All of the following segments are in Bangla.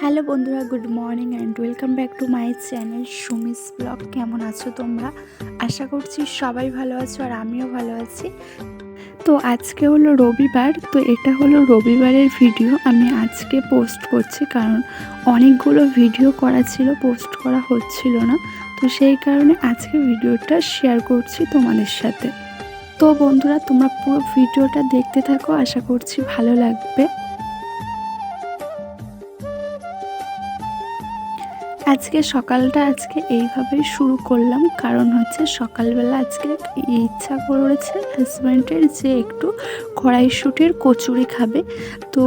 হ্যালো বন্ধুরা, good morning and welcome back to my channel Sumi's blog. কেমন আছো তোমরা? আশা করছি সবাই ভালো আছো আর আমিও ভালো আছি। তো আজকে হলো রবিবার, তো এটা হলো রবিবারের ভিডিও আমি আজকে পোস্ট করছি, কারণ অনেকগুলো ভিডিও করা ছিল, পোস্ট করা হচ্ছিল না। তো সেই কারণে আজকে ভিডিওটা শেয়ার করছি তোমাদের সাথে। তো বন্ধুরা, তোমরা পুরো ভিডিওটা দেখতে থাকো, আশা করছি ভালো লাগবে। সকালটা এইভাবেই শুরু করলাম, কারণ হচ্ছে সকালবেলা আজকে ইচ্ছা করেছে হাজব্যান্ডের যে একটু কড়াইশুঁটির কচুরি খাবে। তো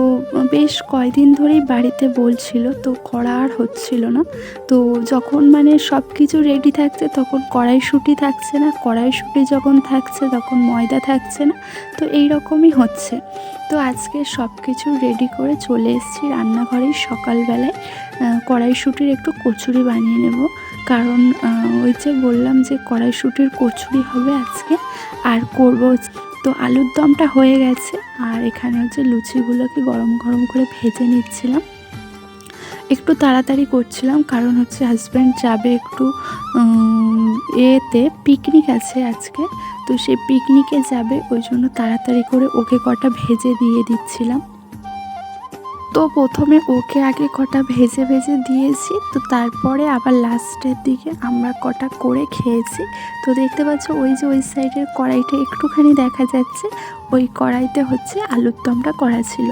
বেশ কয়দিন ধরেই বাড়িতে বলছিল, তো করা আর হচ্ছিল না। তো যখন সব কিছু রেডি থাকছে তখন কড়াইশুঁটি থাকছে না, কড়াইশুঁটি যখন থাকছে তখন ময়দা থাকছে না। তো এই রকমই হচ্ছে। তো আজকে সব কিছু রেডি করে চলে এসেছি রান্নাঘরেই সকালবেলায়। কড়াইশুঁটির একটু কচুরি বানিয়ে নেব, কারণ ওই যে বললাম যে কড়াইশুঁটির কচুরি হবে আজকে। আর করব তো আলুর দমটা হয়ে গেছে, আর এখানে হচ্ছে লুচিগুলোকে গরম গরম করে ভেজে নিচ্ছিলাম। একটু তাড়াতাড়ি করছিলাম, কারণ হচ্ছে হাজব্যান্ড যাবে একটু পিকনিক আছে আজকে। তো সে পিকনিকে যাবে, ওই জন্য তাড়াতাড়ি করে ওকে কটা ভেজে দিয়ে দিচ্ছিলাম। তো প্রথমে ওকে আগে কটা ভেজে দিয়েছি, তো তারপরে আবার লাস্টের দিকে আমরা কটা করে খেয়েছি। তো দেখতে পাচ্ছ ওই যে ওই সাইডের কড়াইটা একটুখানি দেখা যাচ্ছে, ওই কড়াইতে হচ্ছে আলুর দমটা করা ছিল।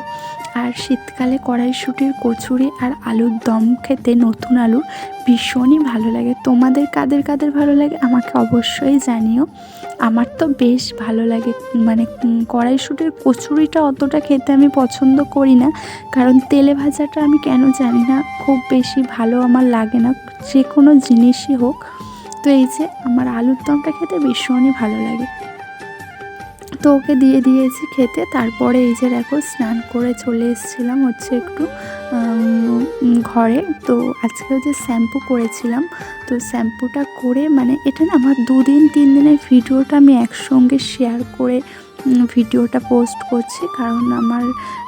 আর শীতকালে কড়াইশুঁটির কচুরি আর আলুর দম খেতে, নতুন আলুর, ভীষণই ভালো লাগে। তোমাদের কাদের কাদের ভালো লাগে আমাকে অবশ্যই জানিও। আমার তো বেশ ভালো লাগে, কড়াইশুঁটির কচুরিটা অতটা খেতে আমি পছন্দ করি না, কারণ তেলে ভাজাটা আমি কেন জানি না খুব বেশি ভালো আমার লাগে না, যে কোনো জিনিসই হোক। তো এই যে আমার আলুর দমটা খেতে ভীষণই ভালো লাগে। তো ওকে দিয়ে দিয়েছি খেতে। তারপরে এই যে দেখো, স্নান করে চলে এসেছিলাম হচ্ছে একটু ঘরে। তো আজকে হচ্ছে শ্যাম্পু করেছিলাম। তো শ্যাম্পুটা করে এটা না আমার 2-3 দিনের ভিডিওটা আমি একসঙ্গে শেয়ার করে ভিডিওটা পোস্ট করছি, কারণ আমার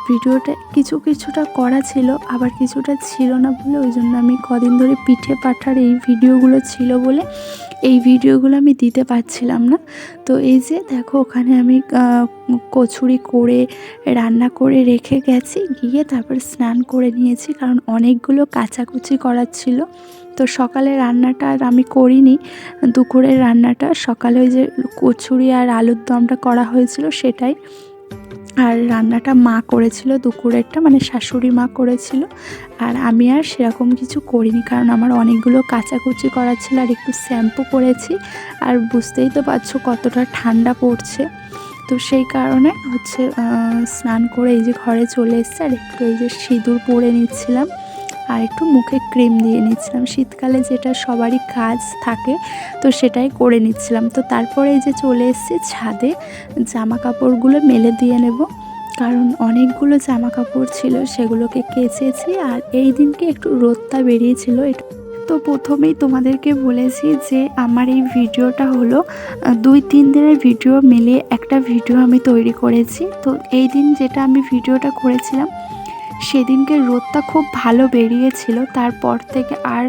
ভিডিওটা কিছুটা করা ছিল, আবার কিছুটা ছিল না বলে, ওই জন্য আমি কদিন ধরে পিঠে পাঠার এই ভিডিওগুলো ছিল বলে এই ভিডিওগুলো আমি দিতে পারছিলাম না। তো এই যে দেখো, ওখানে আমি কচুরি করে রান্না করে রেখে গেছি, গিয়ে তারপর স্নান করে নিয়েছি, কারণ অনেকগুলো কাচাকুচি করার ছিল। তো সকালে রান্নাটা আর আমি করিনি, দুপুরের রান্নাটা সকালে ওই যে কচুরি আর আলুর দমটা করা হয়েছিল সেটাই। আর রান্নাটা মা করেছিল, দুপুরেরটা শাশুড়ি মা করেছিল। আর আমি আর সেরকম কিছু করিনি, কারণ আমার অনেকগুলো কাচাকুচি করার ছিল, আর একটু শ্যাম্পু করেছি। আর বুঝতেই তো পারছো কতটা ঠান্ডা পড়ছে। তো সেই কারণে হচ্ছে স্নান করে এই যে ঘরে চলে এসেছি, আর একটু এই যে সিঁদুর পরে নিচ্ছিলাম, আর একটু মুখে ক্রিম দিয়ে নিচ্ছিলাম। শীতকালে যেটা সবারই কাজ থাকে, তো সেটাই করে নিচ্ছিলাম। তো তারপরে এই যে চলে এসেছি ছাদে, জামা কাপড়গুলো মেলে দিয়ে নেব, কারণ অনেকগুলো জামা কাপড় ছিল, সেগুলোকে কেচেছি। আর এই দিনকে একটু রোদটা বেরিয়েছিল। তো প্রথমেই তোমাদেরকে বলেছি যে আমার এই ভিডিওটা হলো 2-3 দিনের ভিডিও মিলিয়ে একটা ভিডিও আমি তৈরি করেছি। তো এই দিন যেটা আমি ভিডিওটা করেছিলাম, সেদিনকে রোদটা খুব ভালো বেরিয়েছিল, তারপর থেকে আর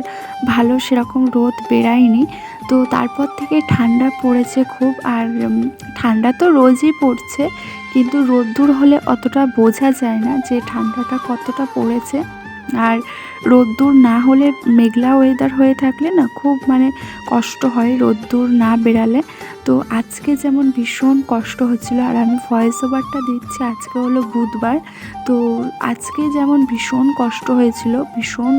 ভালো সেরকম রোদ বেরায়নি। তো তারপর থেকে ঠান্ডা পড়েছে খুব। আর ঠান্ডা তো রোজই পড়ছে, কিন্তু রোদ্দুর হলে অতটা বোঝা যায় না যে ঠান্ডাটা কতটা পড়েছে। আর রোদ্দুর না হলে, মেঘলা ওয়েদার হয়ে থাকলে না খুব কষ্ট হয় রোদ্দুর না বেরালে। তো আজকে যেমন ভীষণ কষ্ট হচ্ছিল, আর আমি ভয়েস ওভারটা দিচ্ছি আজকে হলো বুধবার। তো আজকে যেমন ভীষণ কষ্ট হয়েছিল, ভীষণ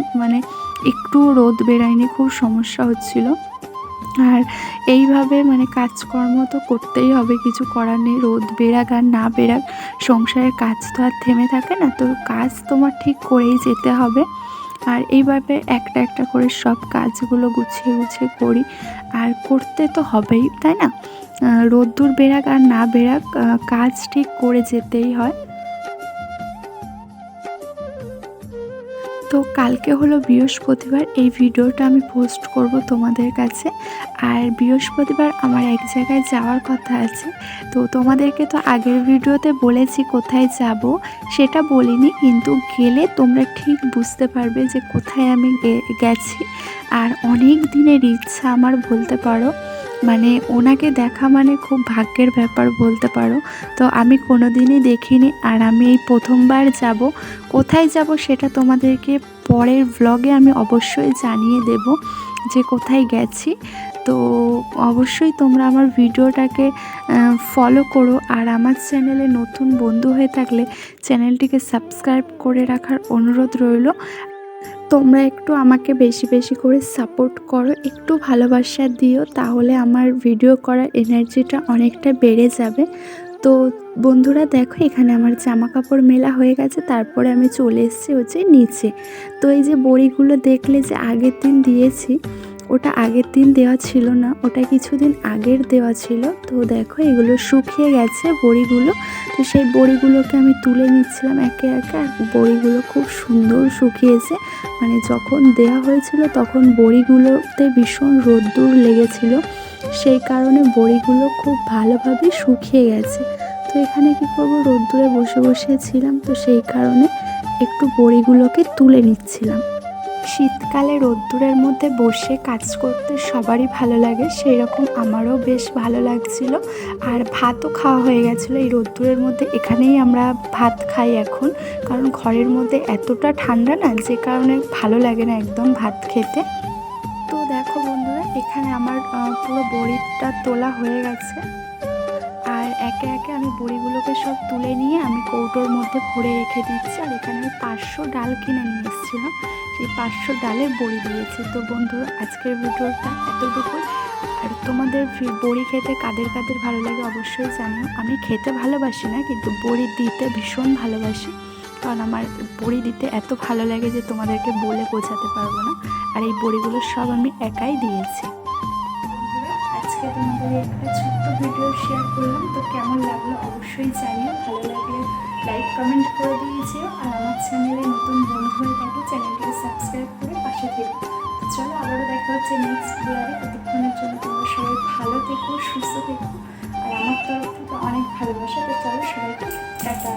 একটু রোদ বেরায়নি, খুব সমস্যা হচ্ছিল। আর এইভাবে কাজকর্ম তো করতেই হবে, কিছু করার নেই, রোদ বেরাক আর না বেরাক সংসারের কাজ তো আর থেমে থাকে না। তো কাজ তোমার ঠিক করেই যেতে হবে। আর এইভাবে একটা একটা করে সব কাজগুলো গুছিয়ে করি, আর করতে তো হবেই, তাই না? রোদ্দুর বেরাক আর না বেরাক কাজ ঠিক করে যেতেই হয়। তো কালকে হলো বৃহস্পতিবার, এই ভিডিওটা আমি পোস্ট করব তোমাদের কাছে। আর বৃহস্পতিবার আমার এক জায়গায় যাওয়ার কথা আছে। তো তোমাদেরকে তো আগের ভিডিওতে বলেছি কোথায় যাব, সেটা বলিনি, কিন্তু গেলে তোমরা ঠিক বুঝতে পারবে যে কোথায় আমি গেছি। আর অনেক দিনের ইচ্ছা আমার বলতে পারো, মানে ওনাকে দেখা মানে খুব ভাগ্যের ব্যাপার বলতে পারো। তো আমি কোনো দিনই দেখিনি, আর আমি এই প্রথমবার যাব। কোথায় যাব সেটা তোমাদেরকে পরের ভ্লগে আমি অবশ্যই জানিয়ে দেব যে কোথায় গেছি। তো অবশ্যই তোমরা আমার ভিডিওটাকে ফলো করো, আর আমার চ্যানেলে নতুন বন্ধু হয়ে থাকলে চ্যানেলটিকে সাবস্ক্রাইব করে রাখার অনুরোধ রইল। তোমরা একটু আমাকে বেশি বেশি করে সাপোর্ট করো, একটু ভালোবাসা দিও, তাহলে আমার ভিডিও করার এনার্জিটা অনেকটা বেড়ে যাবে। তো বন্ধুরা দেখো, এখানে আমার জামা কাপড় মেলা হয়ে গেছে, তারপরে আমি চলে এসেছি হচ্ছে নিচে। তো এই যে বড়িগুলো দেখলে যে আগের দিন দিয়েছি, ওটা আগের দিন দেওয়া ছিল না, ওটা কিছুদিন আগের দেওয়া ছিল। তো দেখো এগুলো শুকিয়ে গেছে বড়িগুলো। তো সেই বড়িগুলোকে আমি তুলে নিচ্ছিলাম একে একে, আর বড়িগুলো খুব সুন্দর শুকিয়েছে। মানে যখন দেওয়া হয়েছিল তখন বড়িগুলোতে ভীষণ রোদ্দুর লেগেছিল, সেই কারণে বড়িগুলো খুব ভালোভাবে শুকিয়ে গেছে। তো এখানে কি করবো, রোদ্দুরে বসে বসে ছিলাম, তো সেই কারণে একটু বড়িগুলোকে তুলে নিচ্ছিলাম। শীতকালে রোদ্দুরের মধ্যে বসে কাজ করতে সবারই ভালো লাগে, সেই রকম আমারও বেশ ভালো লাগছিল। আর ভাতও খাওয়া হয়ে গেছিলো এই রোদ্দুরের মধ্যে। এখানেই আমরা ভাত খাই এখন, কারণ ঘরের মধ্যে এতটা ঠান্ডা না, যে কারণে ভালো লাগে না একদম ভাত খেতে। তো দেখো বন্ধুরা, এখানে আমার পুরো বড়িটা তোলা হয়ে গেছে, আর একে একে আমি বড়িগুলোকে সব তুলে নিয়ে আমি কৌটোর মধ্যে ভরে রেখে দিচ্ছি। আর এখানে আমি 500 ডাল কিনে নিয়ে এসেছিলাম, সেই 500 ডালের বড়ি দিয়েছি। তো বন্ধুরা, আজকের ভিডিওটা এতটুকুই। আর তোমাদের বড়ি খেতে কাদের কাদের ভালো লাগে অবশ্যই জানিও। আমি খেতে ভালোবাসি না, কিন্তু বড়ি দিতে ভীষণ ভালোবাসি, কারণ আমার বড়ি দিতে এত ভালো লাগে যে তোমাদেরকে বলে বোঝাতে পারবো না। আর এই বড়িগুলো সব আমি একাই দিয়েছি। আজকে তোমাদের একটা ছোট্ট ভিডিও শেয়ার করলাম, তো কেমন লাগলো অবশ্যই জানিও। ভালো লাগলে লাইক কমেন্ট করে দিয়েছিও, আর আমার চ্যানেলে নতুন বন্ধু হয়ে থাকলে চ্যানেলটিকে সাবস্ক্রাইব করে পাশে থেকো। তো চলো, আবারও দেখা হচ্ছে নেক্সট ব্লগে। ততক্ষণের জন্য তোমরা সবাই ভালো থেকো, সুস্থ থেকো, আর আমার তরফ থেকে অনেক ভালোবাসা। তো চলো সবাইকে টাটা।